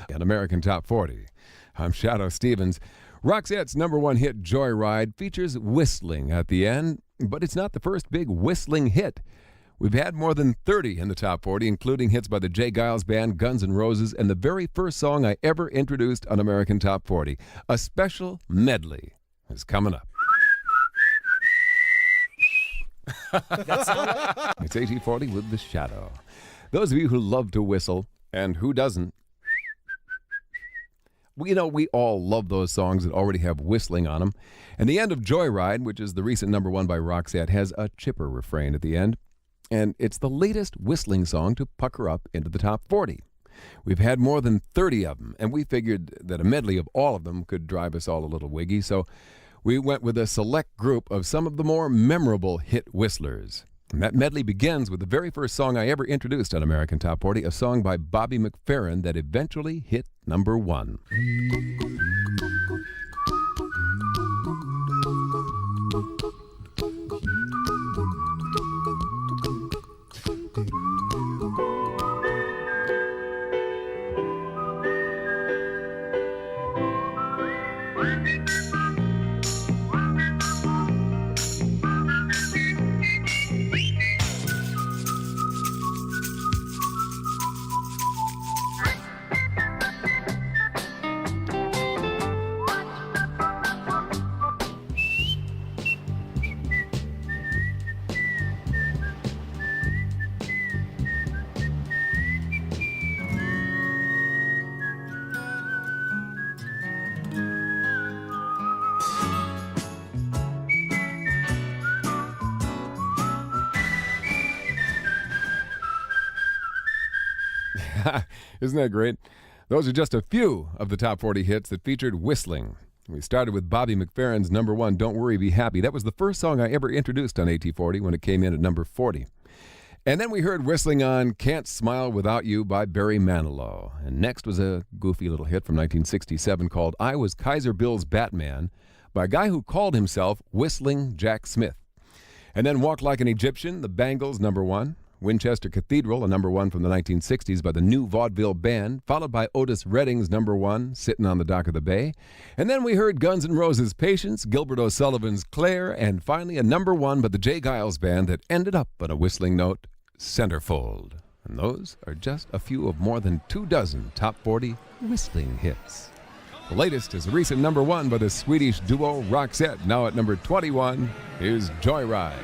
An American Top 40. I'm Shadoe Stevens. Roxette's number one hit, Joyride, features whistling at the end, but it's not the first big whistling hit. We've had more than 30 in the top 40, including hits by the J. Geils Band, Guns N' Roses, and the very first song I ever introduced on American Top 40. A special medley is coming up. It's 1840 with the Shadoe. Those of you who love to whistle, and who doesn't, we all love those songs that already have whistling on them. And the end of Joyride, which is the recent number one by Roxette, has a chipper refrain at the end. And it's the latest whistling song to pucker up into the top 40. We've had more than 30 of them, and we figured that a medley of all of them could drive us all a little wiggy, so we went with a select group of some of the more memorable hit whistlers. And that medley begins with the very first song I ever introduced on American Top 40, a song by Bobby McFerrin that eventually hit number one. Isn't that great? Those are just a few of the top 40 hits that featured whistling. We started with Bobby McFerrin's number one, Don't Worry, Be Happy. That was the first song I ever introduced on AT40 when it came in at number 40. And then we heard whistling on Can't Smile Without You by Barry Manilow. And next was a goofy little hit from 1967 called I Was Kaiser Bill's Batman by a guy who called himself Whistling Jack Smith. And then Walk Like an Egyptian, the Bangles, number one. Winchester Cathedral, a number one from the 1960s by the New Vaudeville Band, followed by Otis Redding's number one, Sitting on the Dock of the Bay. And then we heard Guns N' Roses' Patience, Gilbert O'Sullivan's Claire, and finally a number one by the J. Geils Band that ended up on a whistling note, Centerfold. And those are just a few of more than 24 top 40 whistling hits. The latest is a recent number one by the Swedish duo Roxette. Now at number 21 is Joyride.